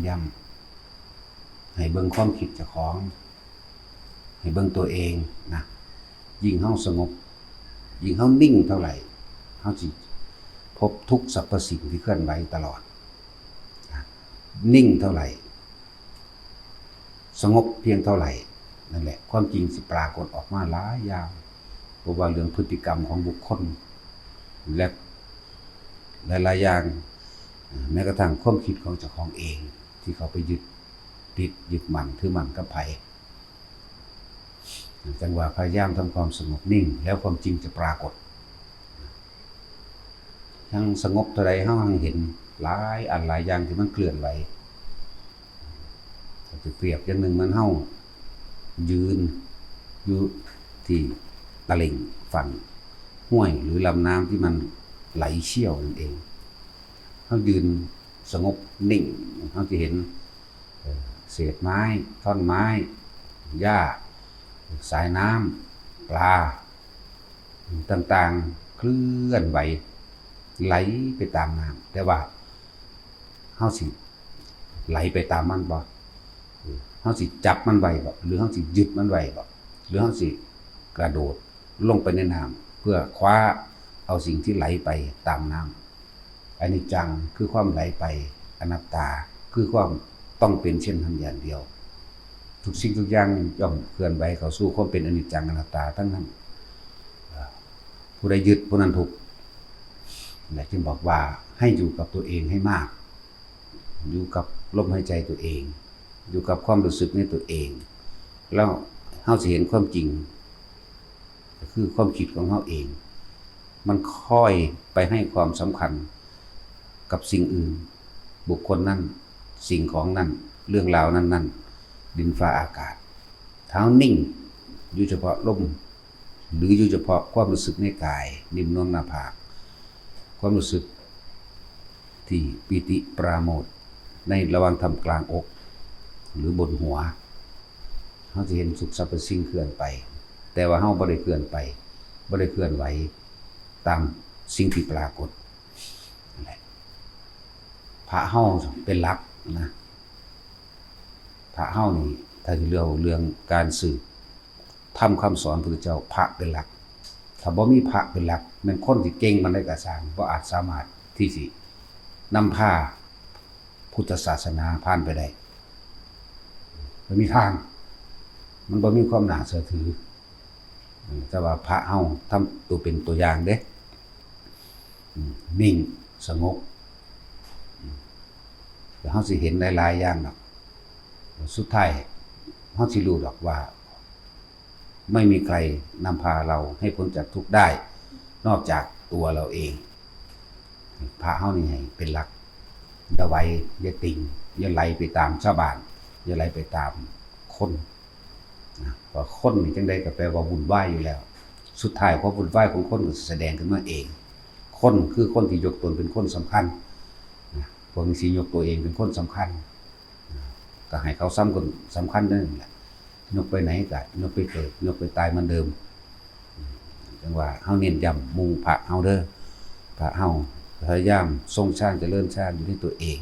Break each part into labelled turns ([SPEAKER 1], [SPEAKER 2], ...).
[SPEAKER 1] ย้ำให้เบิ่งความคิดเจ้าของให้เบิ่งตัวเองนะยิ่งเฮาสงบยิ่งเฮานิ่งเท่าไหร่เฮาสิพบทุกสรรพสิ่งที่เคลื่อนไหวตลอดนะนิ่งเท่าไหร่สงบเพียงเท่าไหร่นั่นแหละความจริงสิปรากฏออกมาหลายอย่างเพราะว่าเรื่องพฤติกรรมของบุคคลและหลายๆอย่างแม้กระทั่งความคิดของเจ้าของเองที่เขาไปยึดติดยึดมั่นถือมั่นกับไผจังหวะพยายามทำความสงบนิ่งแล้วความจริงจะปรากฏทั้งสงบเท่าใดเฮาเห็นหลายอันหลายอย่างที่มันเคลื่อนไหวจะเปรียบอย่างหนึ่งมันเฮายืนอยู่ที่ตลิ่งฝั่งห้วยหรือลำน้ำที่มันไหลเชี่ยวนั่นเองเฮายืนสงบนิ่งเฮาจะเห็นเศษไม้ท่อนไม้หญ้าสายน้ำปลาต่างๆเคลื่อนไหวไหลไปตามน้ำแต่ว่าเฮาสิไหลไปตามมันบ่เฮาสิจับมันไว้บ่หรือเฮาสิยึดมันไว้บ่หรือเฮาสิกระโดดลงไปในน้ำเพื่อคว้าเอาสิ่งที่ไหลไปตามน้ำอนิจจังคือความไหลไปอนัตตาคือความต้องเป็นเช่นนั้นอย่างเดียวทุกสิ่งทุกอย่างย่อมเคลื่อนไหวเข้าสู่ความเป็นอนิจจังอนัตตาทั้งนั้นผู้ใดยึดผู้นั้นทุกข์และจึงบอกว่าให้อยู่กับตัวเองให้มากอยู่กับลมหายใจตัวเองอยู่กับความรู้สึกในตัวเองแล้วเฮาสิเห็นความจริงก็คือความคิดของเฮาเองมันค่อยไปให้ความสำคัญกับสิ่งอื่นบุคคลนั้นสิ่งของนั้นเรื่องราวนั้นดินฟ้าอากาศเท้านิ่งอยู่เฉพาะลมหรืออยู่เฉพาะความรู้สึกในกายนิ่มนวลหน้าผากความรู้สึกที่ปิติปราโมทย์ในระหว่างทำกลางอกหรือบนหัวเฮาจะเห็นสุขสรรพสิ่งเคลื่อนไปแต่ว่าเฮาบ่ได้เคลื่อนไปบ่ได้เคลื่อนไหวตามสิ่งที่ปรากฏนั่นแหละพระเฮาเป็นหลักนะพระเฮานี่ถ้าสิเรื่องการสืบธรรมคำสอนพระพุทธเจ้าพระเป็นหลักถ้าบ่มีพระเป็นหลักแม่นคนที่เก่งมันได้ก็สร้างบ่อาจสามารถที่สินำพาพุทธศาสนาผ่านไปได้บ่มีทางมันบ่มีความน่าเชื่อถือแต่ว่าพระเฮาทำตัวเป็นตัวอย่างเด้นิ่งสงบแล้วเฮาสิเห็นหลายๆอย่างดอกสุดท้ายเฮาสิรู้ดอกว่าไม่มีใครนำพาเราให้พ้นจากทุกข์ได้นอกจากตัวเราเองพระเฮานี่ให้เป็นหลักอย่าไว้อย่าติ่งอย่าไหลไปตามชาวบ้านอย่าไหลไปตามคนนะเพราะคนนี่จังได๋ก็แปลว่าวุ่นวายอยู่แล้วสุดท้ายความวุ่นวายของคนก็แสดงขึ้นมาเองคนคือคนที่ยกตนเป็นคนสำคัญนะพวกนี้สิยกตัวเองเป็นคนสำคัญก็ให้เขาคนสำคัญนั่นแหละยกไปไหนก็ยกไปเกิดยกไปตายเหมือนเดิมจังว่าเฮาเน้นย้ำหมู่พระเฮาเด้อพระเฮาพยายามทรงชาติเจริญชาติอยู่ในตัวเอง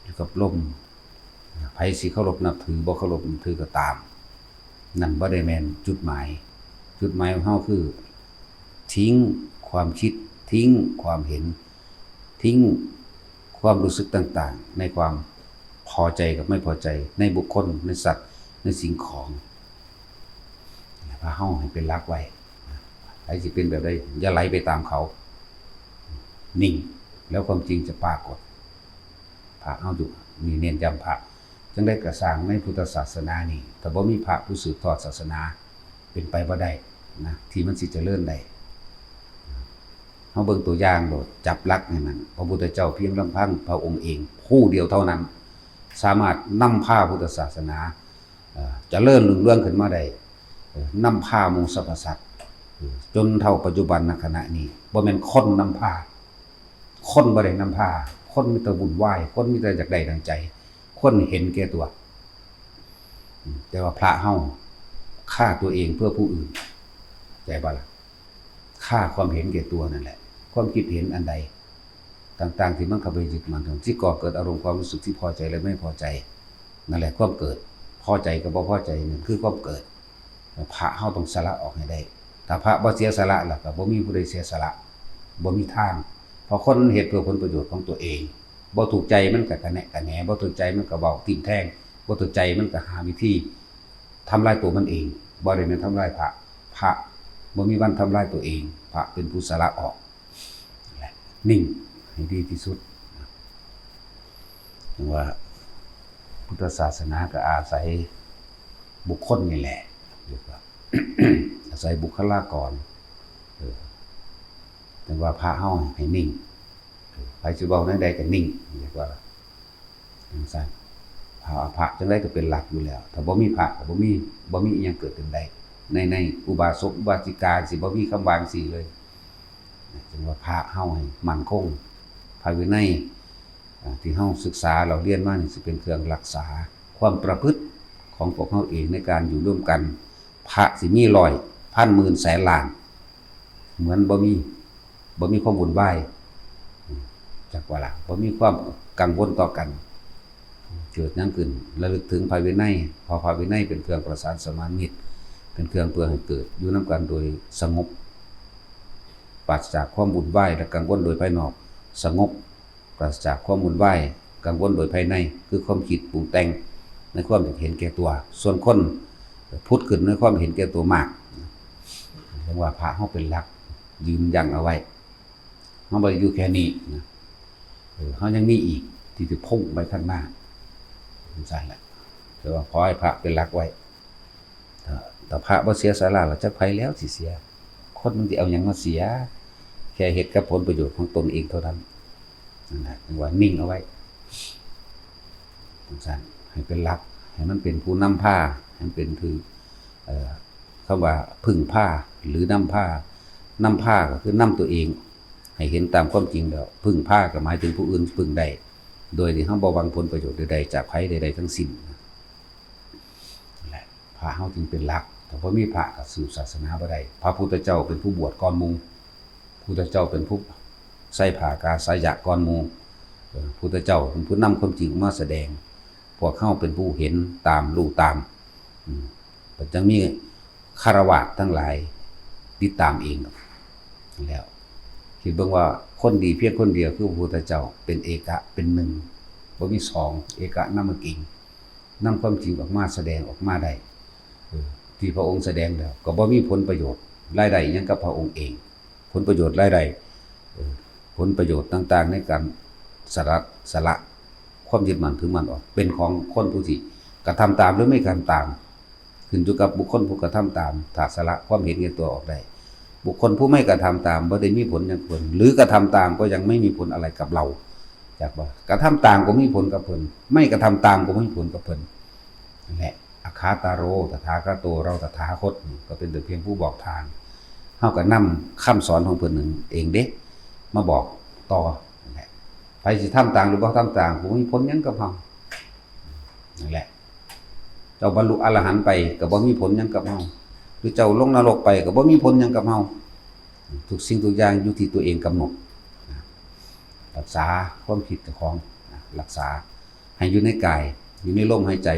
[SPEAKER 1] อยู่กับลมไผสิเคารพนับถือบ่เคารพนับถือก็ตามนั่นบ่ได้แม่นจุดหมายของเฮาคือทิ้งความคิดทิ้งความเห็นทิ้งความรู้สึกต่างๆในความพอใจกับไม่พอใจในบุคคลในสัตว์ในสิ่งของพาเฮาให้เป็นหลักไว้ไผสิเป็นแบบใดอย่าไหลไปตามเขานิ่งแล้วความจริงจะปรากฏพระเฮาอยู่นี่เน้นย้ำพระจังได้กระสร้างในพุทธศาสนานี่ถ้าบ่มีพระผู้สืบทอดศาสนาเป็นไปบ่ได้นะที่มันสิเจริญได้เฮาเบิ่งตัวอย่างโดดจับหลักให้มันพระพุทธเจ้าเพียงลำพังพระองค์เองผู้เดียวเท่านั้นสามารถนำพาพุทธศาสนาเจริญรุ่งเรืองขึ้นมาได้นำพาหมู่สรรพสัตว์จนเท่าปัจจุบันณขณะนี้บ่แม่นคนนำพาคนบ่ได้นำพาคนมีแต่วุ่นวายคนมีแต่อยากได้ดังใจคนเห็นแก่ตัวแต่ว่าพระเฮาฆ่าตัวเองเพื่อผู้อื่นใจบ่ล่ะฆ่าความเห็นแก่ตัวนั่นแหละความคิดเห็นอันใด ต่างๆที่มันเข้าไปยึดมั่นที่ก่อเกิดอารมณ์ความรู้สึกที่พอใจและไม่พอใจนั่นแหละความเกิดพอใจกับบ่พอใจนั่นคือความเกิดพระเฮาต้องสละออกให้ได้ถ้าพระบ่เสียสละล่ะก็บ่มีผู้ใดเสียสละบ่มีทางเพราะคนเฮ็ดเพื่อผลประโยชน์ของตัวเองบ่ถูกใจมันก็กระแหนะกระแหนบ่ถูกใจมันก็เว้าทิ่มแทงบ่ถูกใจมันก็หาวิธีทำลายตัวมันเองบ่ได้แม่นทำลายพระบ่มีวันทำลายตัวเองพระเป็นผู้สละออกนิ่งให้ดีที่สุดว่าพุทธศาสนาก็อาศัยบุคคลนี่แหละเรียกว่า อาศัยบุคลากรแต่ว่าพระเฮาให้นิ่งใครสิเว้าใดๆก็นิ่งเรียกว่าจังซั่นพระจังได๋ก็เป็นหลักอยู่แล้วถ้าบ่มีพระก็บ่มีอีหยังเกิดขึ้นได้ในอุบาสกอุบาสิกาสิบ่มีคำวาจั่งซี้เลยจึงว่าพระเฮาให้มั่นคงภายวินัยที่เฮาศึกษาเราเรียนมานี่สิเป็นเครื่องรักษาความประพฤติของพวกเฮาเองในการอยู่ร่วมกันพระสิมีร้อยพันหมื่นแสนล้านเหมือนบ่มีความวุ่นวายจักว่าล่ะบ่มีความกังวลต่อกันเกิดหยังขึ้นระลึกถึงภายวินัยพอภายวินัยเป็นเครื่องประสานสมานมิตรเป็นเครื่องเพื่อให้เกิดอยู่นำกันโดยสงบปราศจากความวุ่นวายและกังวลโดยภายนอกสงบปราศจากความวุ่นวายกังวลโดยภายในคือความคิดปรุงแต่งในความเห็นแก่ตัวส่วนคนพุทธขึ้นในความเห็นแก่ตัวมากเรียกว่าพระเฮาเป็นหลักยืนยันเอาไว้เฮาบ่ได้อยู่แค่นี้นะเฮายังมีอีกที่จะพุ่งไปข้างหน้าซั่นแหละแต่ว่าขอให้พระเป็นหลักไว้ถ้าพระบ่เสียสละแล้วจักไผแล้วสิเสียคนมันสิเอาหยังมาเสียแค่เฮ็ดกับผลประโยชน์ของตนเองเท่านั้นนั่นแหละถึงว่านิ่งเอาไว้ซั่นให้เป็นหลักให้มันเป็นผู้นำพาให้มันเป็นคือคำว่าพึ่งพาหรือนำพาก็คือนำตัวเองให้เห็นตามความจริงแล้วพึ่งพาก็หมายถึงผู้อื่นพึ่งได้โดยที่เฮาบ่หวังผลประโยชน์ใดๆจากไผใดๆทั้งสิ้นนั่นแหละพระเฮาจึงเป็นหลักถ้าบ่มีพระก็สืบศาสนาบ่ได้พระพุทธเจ้าเป็นผู้บวชก่อนหมู่พุทธเจ้าเป็นผู้ใส่ผ้ากาสายะก่อนหมู่พุทธเจ้าเป็นผู้นำความจริงมาแสดงพวกเฮาเป็นผู้เห็นตามรู้ตามแต่จังมีคฤหัสถ์ทั้งหลายติดตามเองแล้วคิดเบิ่งว่าคนดีเพียงคนเดียวคือพระพุทธเจ้าเป็นเอกะเป็นหนึ่งบ่มีสองเอกะนำกิ่งนำความจริงออกมาแสดงออกมาได้ที่พระองค์แสดงแล้วก็บ่มีผลประโยชน์รายได้หยังกับพระองค์เองผลประโยชน์รายได้ผลประโยชน์ต่างๆในการสละความยึดมั่นถือมั่นออกเป็นของคนผู้ที่กระทำตามหรือไม่กระทำตามขึ้นอยู่กับบุคคลผู้กระทำตามถ้าสละความเห็นแก่ตัวออกได้บุคคลผู้ไม่กระทำตามบ่ได้มีผลอย่างเพิ่นหรือกระทำตามก็ยังไม่มีผลอะไรกับเราจากว่ากระทำตามก็มีผลกับเพิ่นไม่กระทำตามก็ไม่มีผลกับเพิ่นนั่นแหละอาคาตาโรตถาคตโตเราตถาคตก็เป็นแต่เพียงผู้บอกทางเฮาก็นำคำสอนของเพิ่นนึงเองเด้มาบอกต่อนั่นแหละไผสิทำตามหรือบ่ทำตามก็บ่มีผลหยังกับเฮานั่นแหละเจ้าบรรลุอรหันต์ไปก็บ่มีผลหยังกับเฮาหรือเจ้าลงนรกไปก็บ่มีผลหยังกับเฮาทุกสิ่งทุกอย่างอยู่ที่ตัวเองกำหนดรักษาความคิดเจ้าของรักษาให้อยู่ในกายอยู่ในลมหายใจ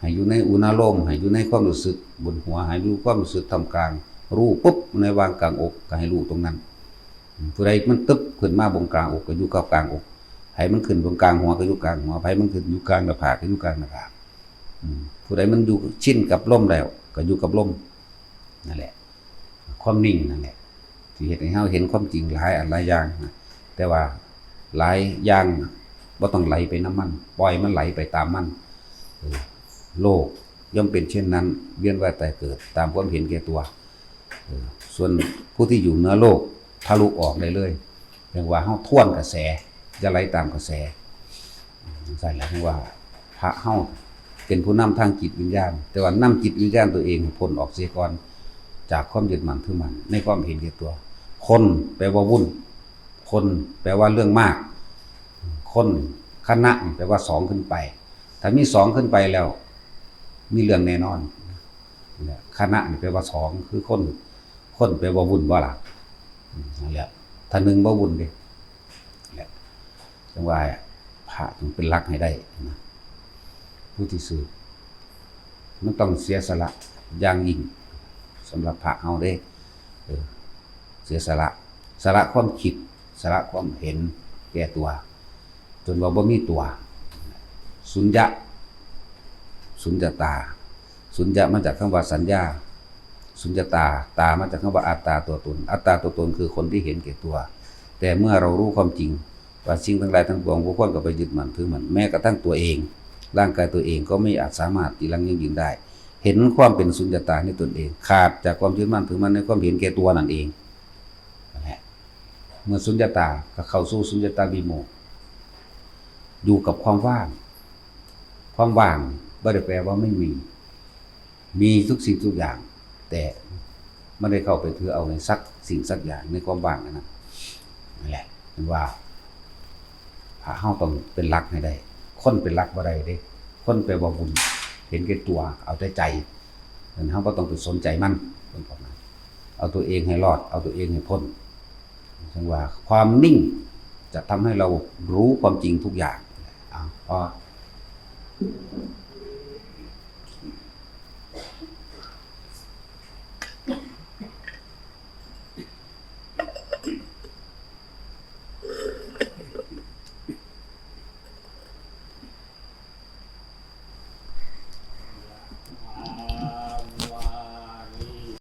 [SPEAKER 1] ให้อยู่ในอุณาโลมให้อยู่ในความรู้สึกบนหัวให้รู้ความรู้สึกท่ามกลางรู้ปุ๊บในวางกลางอกก็ให้รู้ตรงนั้นผู้ใดมันตึ๊บขึ้นมาบนกลางอกก็อยู่กับกลางอกให้มันขึ้นบนกลางหัวก็อยู่กลางหัวให้มันขึ้นอยู่กลางหน้าผากก็อยู่กลางหน้าผากผู้ใดมันอยู่ชินกับลมแล้วก็อยู่กับลมนั่นแหละความนิ่งนั่นแหละที่เฮ็ดให้เฮาเห็นความจริงหลายอันหลายอย่างนะแต่ว่าหลายอย่างบ่ต้องไหลไปน้ำมันปล่อยมันไหลไปตามมันโลกย่อมเป็นเช่นนั้นเวียนว่ายตายเกิดตามความเห็นแก่ตัวส่วนผู้ที่อยู่เหนือโลกทะลุออกได้เลยเรียกว่าเฮาท่วนกระแสจะไหลตามกระแสใช่แล้วว่าพระเฮาเป็นผู้นำทางจิตวิญญาณแต่ว่านำจิตวิญญาณตัวเองพ้นออกเสียก่อนจากความยึดมั่นถือมั่นในความเห็นแก่ตัวคนแปลว่าวุ่นคนแปลว่าเรื่องมากคนคณะแปลว่าสองขึ้นไปถ้ามีสองขึ้นไปแล้วมีเรื่องแน่นอนคณะแปลว่าสองคือคนแปลว่าวุ่นว่าล่ะนั่นแหละถ้าหนึ่งบ่วุ่นเด้ จังว่าพระต้องเป็นหลักให้ได้นะผู้ที่สืบมันต้องเสียสละอย่างยิ่งสำหรับพระเอาได้เสียสละความคิดสละความเห็นแก่ตัวจนว่าบ่มีตัวสุญญะสุญญตาสุญญะมาจากคำว่าสัญญาสุญญตามาจากคำว่าอัตตาตัวตนอัตตาตัวตนคือคนที่เห็นแก่ตัวแต่เมื่อเรารู้ความจริงว่าสิ่งทั้งหลายทั้งปวงบ่ควรก็ไปยึดมั่นถือมั่นแม้กระทั่งตัวเองร่างกายตัวเองก็ไม่อาจสามารถที่ยั่งยืนได้เห็นความเป็นสุญญตาในตนเองขาดจากความยึดมั่นถือมั่นในความเห็นแก่ตัวนั่นเองนั่นแหละเมื่อสุญญตาก็เข้าสู่สุญญตาวิโมกข์อยู่กับความว่างไม่ได้แปลว่าไม่มีทุกสิ่งทุกอย่างแต่ไม่ได้เข้าไปถือเอาในสักสิ่งสักอย่างในความว่างนั่นแหละเป็นว่าพระเฮาต้องเป็นหลักให้ได้คนเป็นหลักบ่ได้เด้คนไปบ่บุญเห็นแก่ตัวเอาแต่ใจเฮาบ่ต้องไปสนใจมันเป็นประมาณเอาตัวเองให้รอดเอาตัวเองให้พ้นจังว่าความนิ่งจะทำให้เรารู้ความจริงทุกอย่างพอ